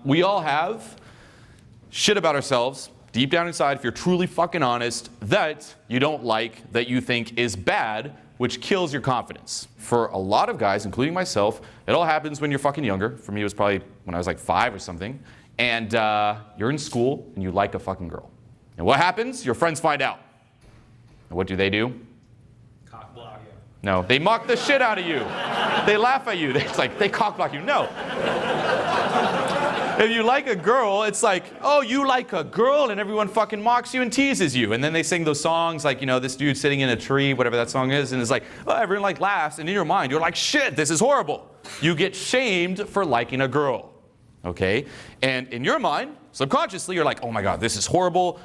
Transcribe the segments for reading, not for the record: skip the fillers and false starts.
We all have shit about ourselves, deep down inside, if you're truly fucking honest, that you don't like, that you think is bad, which kills your confidence. For a lot of guys, including myself, it all happens when you're fucking younger. For me, it was probably when I was like 5 or something. And you're in school and you like a fucking girl. And what happens? Your friends find out. And what do? Cock block you. No, they mock the shit out of you. They laugh at you. It's like, they cock block you. No. If you like a girl, it's like, oh, you like a girl, and everyone fucking mocks you and teases you. And then they sing those songs like, you know, this dude sitting in a tree, whatever that song is, and it's like, oh, everyone like laughs, and in your mind, you're like, shit, this is horrible. You get shamed for liking a girl, okay? And in your mind, subconsciously, you're like, oh my God, this is horrible,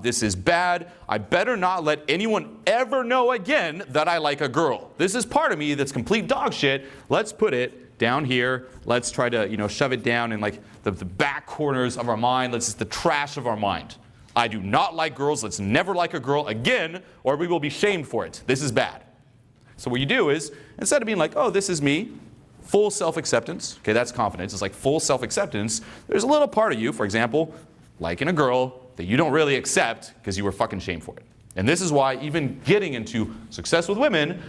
this is bad. I better not let anyone ever know again that I like a girl. This is part of me that's complete dog shit. Let's put it down here. Let's try to, you know, shove it down in like the back corners of our mind. It's the trash of our mind. I do not like girls. Let's never like a girl again, or we will be shamed for it. This is bad. So what you do is, instead of being like, oh, this is me, full self-acceptance. Okay, that's confidence. It's like full self-acceptance. There's a little part of you, for example, liking a girl that you don't really accept because you were fucking shamed for it. And this is why even getting into success with women,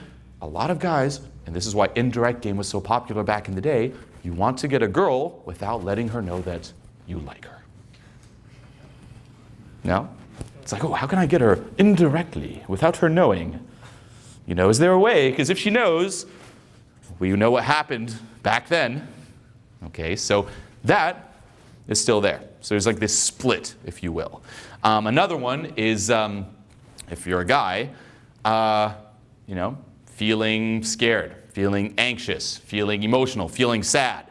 a lot of guys, and this is why indirect game was so popular back in the day, you want to get a girl without letting her know that you like her. No? It's like, oh, how can I get her indirectly without her knowing? You know, is there a way? Because if she knows, well, you know what happened back then. Okay, so that is still there. So there's like this split, if you will. Another one is, if you're a guy, you know, feeling scared, feeling anxious, feeling emotional, feeling sad.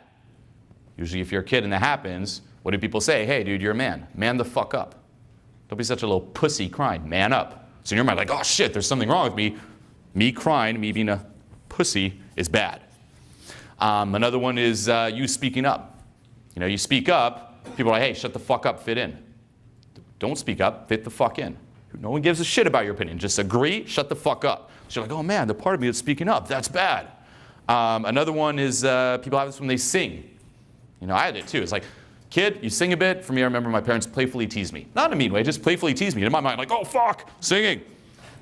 Usually if you're a kid and that happens, what do people say? Hey, dude, you're a man. Man the fuck up. Don't be such a little pussy crying. Man up. So in your mind, like, oh shit, there's something wrong with me. Me crying, me being a pussy is bad. Another one is you speaking up. You know, you speak up, people are like, hey, shut the fuck up, fit in. Don't speak up, fit the fuck in. No one gives a shit about your opinion. Just agree, shut the fuck up. So you're like, oh man, the part of me that's speaking up, that's bad. Another one is people have this when they sing. You know, I had it too. It's like, kid, you sing a bit. For me, I remember my parents playfully teased me. Not in a mean way, just playfully teased me. In my mind, like, oh fuck, singing.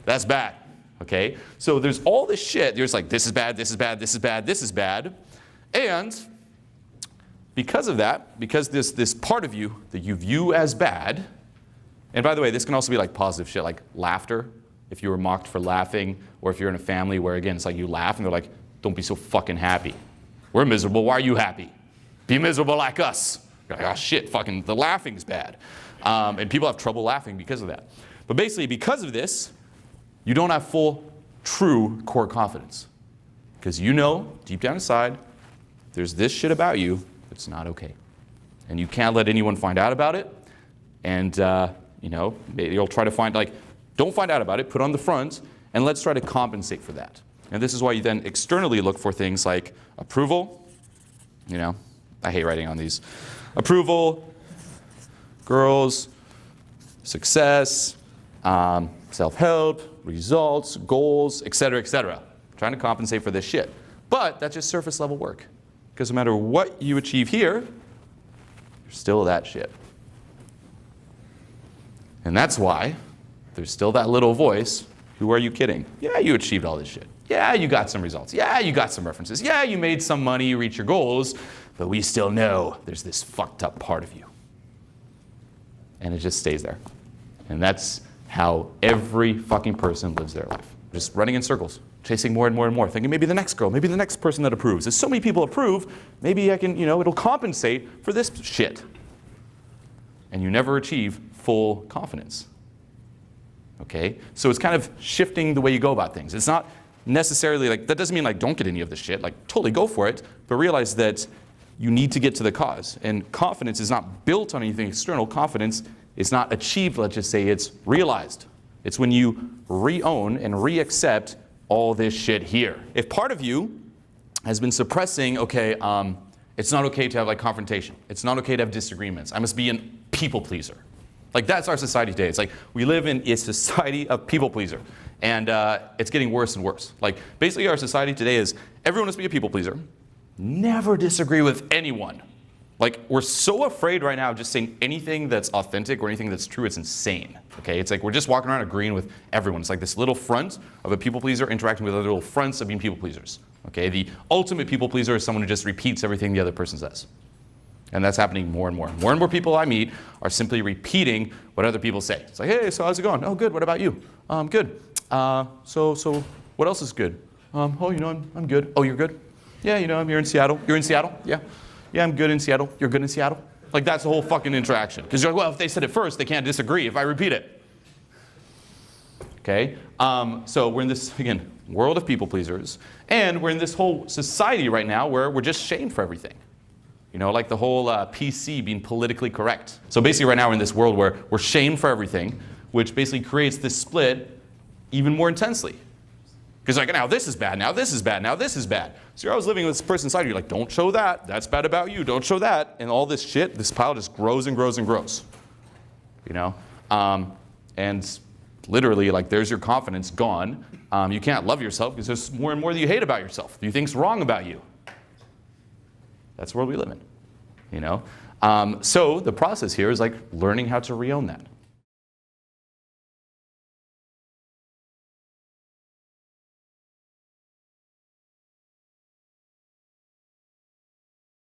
That's bad. Okay? So there's all this shit. There's like, this is bad, this is bad, this is bad, this is bad. And because of that, because this part of you that you view as bad, and by the way, this can also be like positive shit, like laughter. If you were mocked for laughing, or if you're in a family where, again, it's like you laugh and they're like, don't be so fucking happy. We're miserable, why are you happy? Be miserable like us. You're like, oh shit, fucking the laughing's bad. And people have trouble laughing because of that. But basically, because of this, you don't have full, true core confidence. Because you know, deep down inside, there's this shit about you that's not okay. And you can't let anyone find out about it. And, you know, you'll try to find, like, don't find out about it, put on the front, and let's try to compensate for that. And this is why you then externally look for things like approval. You know, I hate writing on these. Approval, girls, success, self-help, results, goals, etc., etc. Trying to compensate for this shit. But that's just surface level work. Because no matter what you achieve here, you're still that shit. And that's why there's still that little voice. Who are you kidding? Yeah, you achieved all this shit. Yeah, you got some results. Yeah, you got some references. Yeah, you made some money, you reached your goals. But we still know there's this fucked up part of you. And it just stays there. And that's how every fucking person lives their life. Just running in circles, chasing more and more and more, thinking maybe the next girl, maybe the next person that approves. If so many people approve, maybe I can, you know, it'll compensate for this shit. And you never achieve full confidence. Okay? So it's kind of shifting the way you go about things. It's not necessarily like, that doesn't mean like don't get any of this shit, like totally go for it, but realize that you need to get to the cause. And confidence is not built on anything external. Confidence is not achieved, let's just say it's realized. It's when you re-own and re-accept all this shit here. If part of you has been suppressing, okay, it's not okay to have like confrontation. It's not okay to have disagreements. I must be a people pleaser. Like that's our society today. It's like we live in a society of people pleaser. And it's getting worse and worse. Like basically our society today is everyone must be a people pleaser. Never disagree with anyone. Like, we're so afraid right now of just saying anything that's authentic or anything that's true. It's insane. Okay? It's like we're just walking around agreeing with everyone. It's like this little front of a people pleaser interacting with other little fronts of being people pleasers. Okay? The ultimate people pleaser is someone who just repeats everything the other person says. And that's happening more and more. More and more people I meet are simply repeating what other people say. It's like, hey, so how's it going? Oh, good. What about you? Good. So what else is good? Oh, you know, I'm good. Oh, you're good? Yeah, you know, I'm here in Seattle. You're in Seattle? Yeah. Yeah, I'm good in Seattle. You're good in Seattle? Like, that's the whole fucking interaction. Because you're like, well, if they said it first, they can't disagree if I repeat it. Okay? So we're in this, again, world of people pleasers. And we're in this whole society right now where we're just shamed for everything. You know, like the whole PC being politically correct. So basically right now we're in this world where we're shamed for everything, which basically creates this split even more intensely. Because like, now this is bad, now this is bad, now this is bad. So you're always living with this person inside you, you're like, don't show that, that's bad about you, don't show that. And all this shit, this pile just grows and grows and grows. You know? And literally, like, there's your confidence gone. You can't love yourself because there's more and more that you hate about yourself, that you think's wrong about you. That's the world we live in, you know? So the process here is like learning how to re-own that.